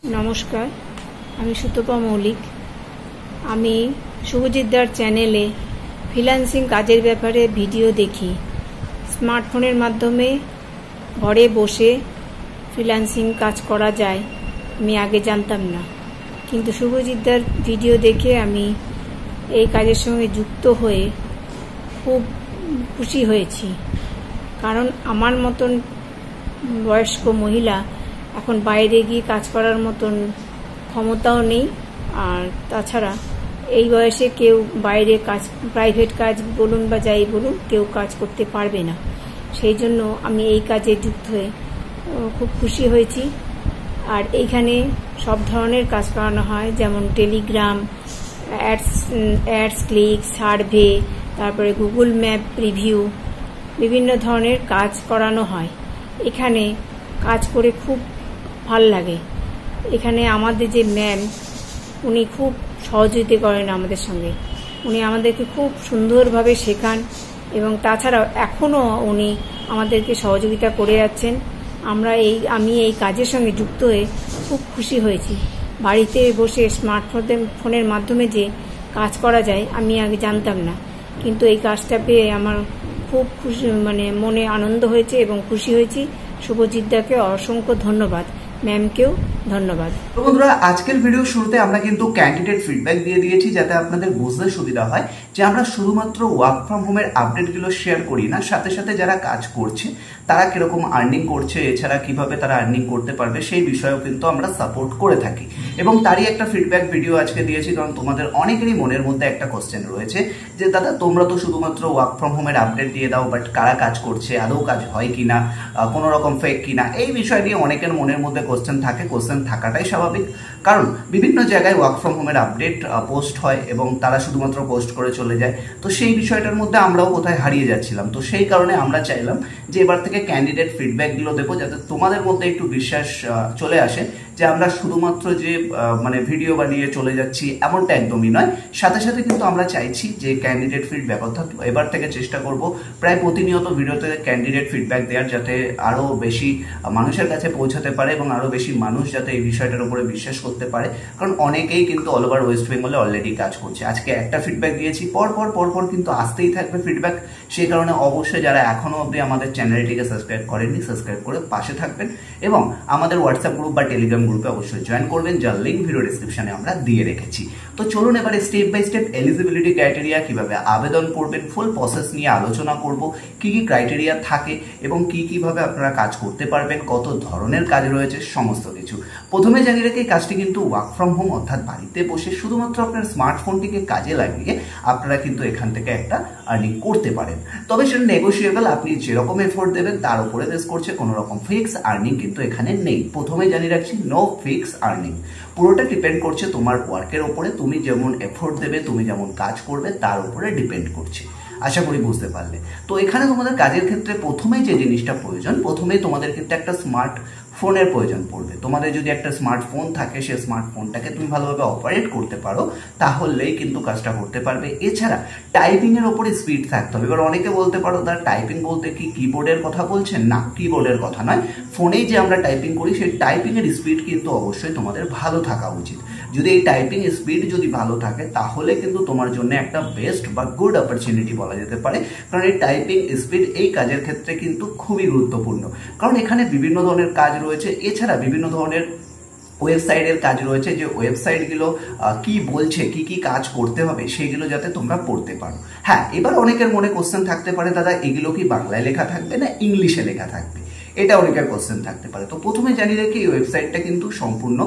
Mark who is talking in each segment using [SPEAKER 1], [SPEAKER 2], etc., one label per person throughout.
[SPEAKER 1] নমস্কার, আমি সুতপা মৌলিক। আমি শুভজিৎদার চ্যানেলে ফ্রিল্যান্সিং কাজের ব্যাপারে ভিডিও দেখি। স্মার্টফোনের মাধ্যমে ঘরে বসে ফ্রিল্যান্সিং কাজ করা যায়, আমি আগে জানতাম না, কিন্তু শুভজিৎদার ভিডিও দেখে আমি এই কাজের সঙ্গে যুক্ত হয়ে খুব খুশি হয়েছি। কারণ আমার মতন বয়স্ক মহিলা এখন বাইরে গিয়ে কাজ করার মতন ক্ষমতাও নেই, আর তাছাড়া এই বয়সে কেউ বাইরে কাজ, প্রাইভেট কাজ বলুন বা যাই বলুন, কেউ কাজ করতে পারবে না। সেই জন্য আমি এই কাজে যুক্ত হয়ে খুব খুশি হয়েছি। আর এইখানে সব ধরনের কাজ করানো হয়, যেমন টেলিগ্রাম, অ্যাডস ক্লিক, সার্ভে, তারপরে গুগল ম্যাপ রিভিউ, বিভিন্ন ধরনের কাজ করানো হয়। এখানে কাজ করে খুব ভাল লাগে। এখানে আমাদের যে ম্যাম, উনি খুব সহযোগিতা করেন আমাদের সঙ্গে। উনি আমাদেরকে খুব সুন্দরভাবে শেখান এবং তাছাড়াও এখনও উনি আমাদেরকে সহযোগিতা করে যাচ্ছেন। আমি এই কাজের সঙ্গে যুক্ত হয়ে খুব খুশি হয়েছি। বাড়িতে বসে স্মার্টফোনের মাধ্যমে যে কাজ করা যায় আমি আগে জানতাম না, কিন্তু এই কাজটা পেয়ে আমার খুব খুশি, মনে আনন্দ হয়েছে এবং খুশি হয়েছি। শুভজিৎদাকে অসংখ্য ধন্যবাদ, ম্যামকেও ধন্যবাদ।
[SPEAKER 2] তো বন্ধুরা, আজকের ভিডিও শুরুতে আমরা কিন্তু ক্যান্ডিডেট ফিডব্যাক দিয়ে দিয়েছি, যাতে আপনাদের বুঝতে সুবিধা হয় যে আমরা শুধুমাত্র ওয়ার্ক ফ্রম হোমের আপডেটগুলো শেয়ার করি না, সাথে সাথে যারা কাজ করছে তারা কিরকম আর্নিং করছে, এছাড়া কিভাবে তারা আর্নিং করতে পারবে সেই বিষয়েও কিন্তু আমরা সাপোর্ট করে থাকি। এবং তারই একটা ফিডব্যাক ভিডিও আজকে দিয়েছি, কারণ তোমাদের অনেকেরই মনের মধ্যে একটা কোশ্চেন রয়েছে যে দাদা, তোমরা তো শুধুমাত্র ওয়ার্ক ফ্রম হোমের আপডেট দিয়ে দাও, বাট কারা কাজ করছে, আদৌ কাজ হয় কিনা, কোনো রকম ফেক কিনা, এই বিষয় নিয়ে অনেকের মনের মধ্যে কোশ্চেন থাকে। কোশ্চেন থাকাটাই স্বাভাবিক, কারণ বিভিন্ন জায়গায় ওয়ার্ক ফ্রম হোমের আপডেট পোস্ট হয় এবং তারা শুধুমাত্র পোস্ট করে চলে যায়। তো সেই বিষয়টার মধ্যে আমরাও কোথায় হারিয়ে যাচ্ছিলাম। তো সেই কারণে আমরা চাইলাম যে এবার থেকে ক্যান্ডিডেট ফিডব্যাকগুলো দেবো, যাতে তোমাদের মধ্যে একটু বিশ্বাস চলে আসে যে আমরা শুধুমাত্র যে ভিডিও বানিয়ে চলে যাচ্ছি, এমনটা একদমই নয়। সাথে সাথে কিন্তু আমরা চাইছি যে ক্যান্ডিডেট ফিডব্যাক, অর্থাৎ এবার থেকে চেষ্টা করব প্রায় প্রতিনিয়ত ভিডিওতে ক্যান্ডিডেট ফিডব্যাক দেওয়ার, যাতে আরও বেশি মানুষের কাছে পৌঁছাতে পারে এবং আরও বেশি মানুষ যাতে এই বিষয়টার উপরে বিশ্বাস করতে পারে। কারণ অনেকেই কিন্তু অল ওভার ওয়েস্ট বেঙ্গলে অলরেডি কাজ করছে। আজকে একটা ফিডব্যাক দিয়েছি, পরপর কিন্তু আসতেই থাকবে ফিডব্যাক। সেই কারণে অবশ্যই যারা এখনো অবধি আমাদের চ্যানেলটিকে সাবস্ক্রাইব করেননি, সাবস্ক্রাইব করে পাশে থাকবেন এবং আমাদের হোয়াটসঅ্যাপ গ্রুপ বা টেলিগ্রাম গ্রুপে অবশ্যই জয়েন করবেন, যার লিঙ্ক ভিডিও ডিসক্রিপশনে আমরা দিয়ে রেখেছি। তো চলুন এবারে step by step eligibility criteria, কিভাবে আবেদন করবেন, ফুল প্রসেস নিয়ে আলোচনা করব। কি কি ক্রাইটেরিয়া থাকে এবং কিভাবে আপনারা কাজ করতে পারবেন, কত ধরনের কাজ রয়েছে, সমস্ত কিছু। প্রথমে জানিয়ে রেখে এই কাজটি কিন্তু ওয়ার্ক ফ্রম হোম, অর্থাৎ বাড়িতে বসে শুধুমাত্র আপনার স্মার্টফোনটিকে কাজে লাগিয়ে আপনারা কিন্তু এখান থেকে একটা আর্নিং করতে পারেন। তবে সেটা নেগোশিয়েবল, আপনি যেরকম এফোর্ট দেবেন তার উপরে বেস করছে, কোনো রকম ফিক্স আর্নিং কিন্তু এখানে নেই। প্রথমে জানিয়ে রাখছি, নো ফিক্স আর্নিং। পুরোটা ডিপেন্ড করছে তোমার ওয়ার্কের ওপরে, তুমি যেমন এফোর্ট দেবে, তুমি যেমন কাজ করবে তার উপরে ডিপেন্ড করছে। আশা করি বুঝতে পারলে। তো এখানে তোমাদের কাজের ক্ষেত্রে প্রথমেই যে জিনিসটা প্রয়োজন, প্রথমেই তোমাদের ক্ষেত্রে একটা স্মার্ট ফোনের প্রয়োজন পড়বে। তোমাদের যদি একটা স্মার্টফোন থাকে, সেই স্মার্টফোনটাকে তুমি ভালোভাবে অপারেট করতে পারো, তাহলেই কিন্তু কাজটা করতে পারবে। এছাড়া টাইপিং এর ওপরে স্পিড থাকতে হবে। এবার অনেকে বলতে পারো, তার টাইপিং বলতে কি কিবোর্ডের কথা বলছেন? না, কিবোর্ডের কথা নয়। ফোনেই যে আমরা টাইপিং করি, সেই টাইপিং এর স্পিড কিন্তু অবশ্যই তোমাদের ভালো থাকা উচিত। যদি এই টাইপিং স্পিড যদি ভালো থাকে, তাহলে কিন্তু তোমার জন্য একটা বেস্ট বা গুড অপরচুনিটি বলা যেতে পারে। কারণ এই টাইপিং স্পিড এই কাজের ক্ষেত্রে কিন্তু খুবই গুরুত্বপূর্ণ, কারণ এখানে বিভিন্ন ধরনের কাজ রয়েছে। এছাড়া বিভিন্ন ধরনের ওয়েবসাইটের কাজ রয়েছে, যে ওয়েবসাইটগুলো কি বলছে, কি কাজ করতে হবে, সেগুলো যাতে তোমরা পড়তে পারো। হ্যাঁ, এবার অনেকের মনে কোশ্চেন থাকতে পারে, দাদা এগুলো কি বাংলায় লেখা থাকবে না ইংলিশে লেখা থাকবে? এটা অনেকের কোশ্চেন থাকতে পারে। তো প্রথমে জানিয়ে রাখি, এই ওয়েবসাইটটা কিন্তু সম্পূর্ণ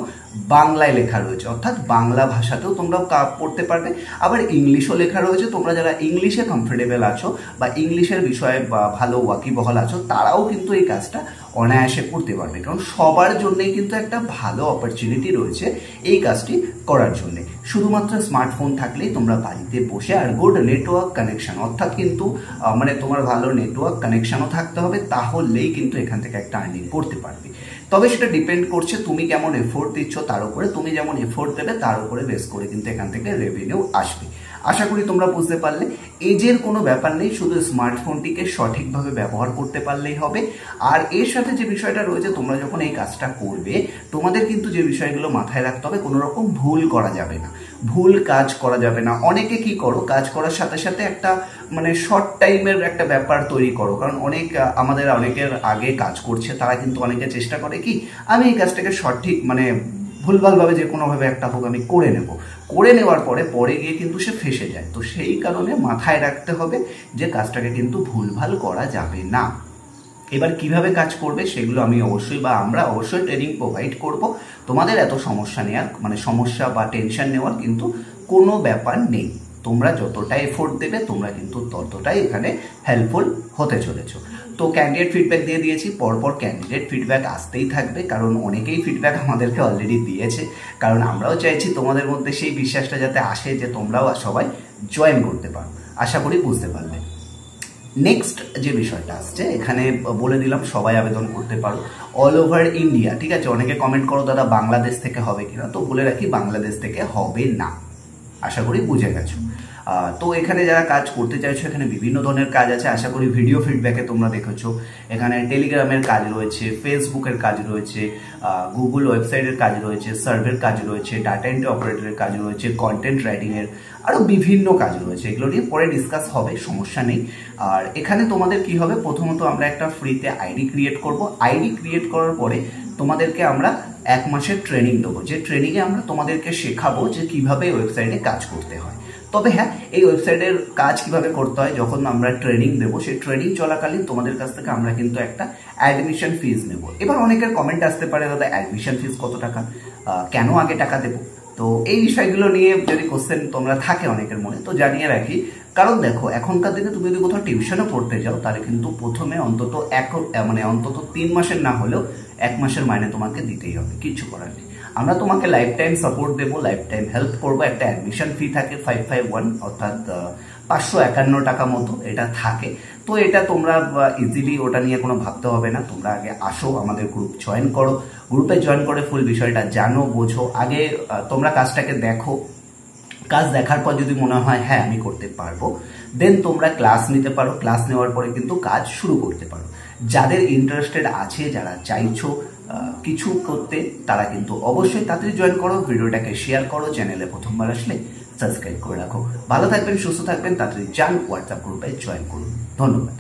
[SPEAKER 2] বাংলায় লেখা রয়েছে, অর্থাৎ বাংলা ভাষাতেও তোমরা পড়তে পারবে। আবার ইংলিশও লেখা রয়েছে। তোমরা যারা ইংলিশে কমফোর্টেবল আছো বা ইংলিশের বিষয়ে ভালো ওয়াকিবহাল আছো, তারাও কিন্তু এই কাজটা অনায়াসে করতে পারবে। কারণ সবার জন্যই কিন্তু একটা ভালো অপরচুনিটি রয়েছে এই কাজটি করার জন্য। শুধুমাত্র স্মার্টফোন থাকলেই তোমরা বাড়িতে বসে, আর গুড নেটওয়ার্ক কানেকশন, অর্থাৎ কিন্তু তোমার ভালো নেটওয়ার্ক কানেকশনও থাকতে হবে, তাহলেই কিন্তু এখান থেকে একটা আর্নিং করতে পারবে। তবে সেটা ডিপেন্ড করছে তুমি কেমন এফোর্ট দিচ্ছ তার উপরে। তুমি যেমন এফোর্ট দেবে তার উপরে বেস করে কিন্তু এখান থেকে রেভিনিউ আসবে। আশা করি তোমরা বুঝতে পারলে। এজের কোনো ব্যাপার নেই, শুধু স্মার্টফোনটিকে সঠিকভাবে ব্যবহার করতে পারলেই হবে। আর এর সাথে যে বিষয়টা রয়েছে, তোমরা যখন এই কাজটা করবে তোমাদের কিন্তু যে বিষয়গুলো মাথায় রাখতে হবে, কোনো রকম ভুল করা যাবে না, ভুল কাজ করা যাবে না। অনেকে কি করো, কাজ করার সাথে সাথে একটা মানে শর্ট টাইমের একটা ব্যাপার তৈরি করো, কারণ আমাদের অনেকের আগে কাজ করছে, তারা কিন্তু অনেকে চেষ্টা করে কি আমি এই কাজটাকে সঠিক মানে ভুলভালভাবে যে কোনোভাবে একটা হোক আমি করে নেওয়ার পরে গিয়ে কিন্তু সে ফেঁসে যায়। তো সেই কারণে মাথায় রাখতে হবে যে কাজটাকে কিন্তু ভুলভাল করা যাবে না। এবার কিভাবে কাজ করবে সেগুলো আমরা অবশ্যই ট্রেনিং প্রোভাইড করব। তোমাদের এত সমস্যা বা টেনশন নেওয়ার কিন্তু কোনো ব্যাপার নেই। তোমরা যতটা এফোর্ট দেবে তোমরা কিন্তু ততটাই এখানে হেল্পফুল হতে চলেছো। তো ক্যান্ডিডেট ফিডব্যাক দিয়ে দিয়েছি, পরপর ক্যান্ডিডেট ফিডব্যাক আসতেই থাকবে, কারণ অনেকেই ফিডব্যাক আমাদেরকে অলরেডি দিয়েছে। কারণ আমরাও চাইছি তোমাদের মধ্যে সেই বিশ্বাসটা যাতে আসে যে তোমরাও সবাই জয়েন করতে পারো। আশা করি বুঝতে পারবে। নেক্সট যে বিষয়টা আসছে, এখানে বলে দিলাম সবাই আবেদন করতে পারো, অল ওভার ইন্ডিয়া। ঠিক আছে, অনেকে কমেন্ট করো দাদা বাংলাদেশ থেকে হবে কিনা, তো বলে রাখি বাংলাদেশ থেকে হবে না। আশা করি বুঝে গেছো। তো এখানে যারা কাজ করতে চাইছো, এখানে বিভিন্ন ধরনের কাজ আছে। আশা করি ভিডিও ফিডব্যাকে তোমরা দেখেছো, এখানে টেলিগ্রামের কাজ রয়েছে, ফেসবুকের কাজ রয়েছে, গুগল ওয়েবসাইটের কাজ রয়েছে, সার্ভের কাজ রয়েছে, ডাটা এন্ট্রি অপারেটরের কাজ রয়েছে, কন্টেন্ট রাইটিংয়ের আরও বিভিন্ন কাজ রয়েছে। এগুলো নিয়ে পরে ডিসকাস হবে, সমস্যা নেই। আর এখানে তোমাদের কি হবে, প্রথমত আমরা একটা ফ্রিতে আইডি ক্রিয়েট করব। আইডি ক্রিয়েট করার পরে তোমাদেরকে আমরা 1 মাসের ট্রেনিং দেবো, যে ট্রেনিংয়ে আমরা তোমাদেরকে শেখাবো যে কিভাবে ওয়েবসাইটে কাজ করতে হয়। তবে হ্যাঁ, এই ওয়েবসাইটের কাজ কিভাবে করতে হয় যখন আমরা ট্রেনিং দেবো, সেই ট্রেনিং চলাকালীন তোমাদের কাছ থেকে আমরা কিন্তু একটা অ্যাডমিশন ফিস নেব। এবার অনেকের কমেন্ট আসতে পারে দাদা অ্যাডমিশন ফিস কত টাকা, কেন আগে টাকা দেবো? তো এই বিষয়গুলো নিয়ে যদি কোশ্চেন তোমরা থাকে অনেকের মনে, তো জানিয়ে রাখি। কারণ দেখো, এখনকার দিনে তুমি যদি কোথাও টিউশনও পড়তে যাও, তাহলে কিন্তু প্রথমে অন্তত 3 মাসের না হলেও 1 মাসের মাইনে তোমাকে দিতেই হবে, কিচ্ছু করার নেই। আমরা তোমাকে লাইফ টাইম সাপোর্ট দেবো, লাইফ টাইম হেল্প করবো। একটা অ্যাডমিশন ফি থাকে 551, অর্থাৎ 551 টাকা মতো এটা থাকে। তো এটা তোমরা ইজিলি ওটা নিয়ে কোনো ভাবতে হবে না। তোমরা আগে আসো, আমাদের গ্রুপ জয়েন করো, গ্রুপে জয়েন করে ফুল বিষয়টা জানো, বোঝো। আগে তোমরা কাজটাকে দেখো, কাজ দেখার পর যদি মনে হয় হ্যাঁ আমি করতে পারবো, দেন তোমরা ক্লাস নিতে পারো। ক্লাস নেওয়ার পরে কিন্তু কাজ শুরু করতে পারো। যাদের ইন্টারেস্টেড আছে, যারা চাইছো কিছু করতে, তারা কিন্তু অবশ্যই তাড়াতাড়ি জয়েন করো, ভিডিওটাকে শেয়ার করো, চ্যানেলে প্রথমবার আসলে সাবস্ক্রাইব করে রাখো। ভালো থাকবেন, সুস্থ থাকবেন, তাড়াতাড়ি যান হোয়াটসঅ্যাপ গ্রুপে জয়েন করুন। ধন্যবাদ।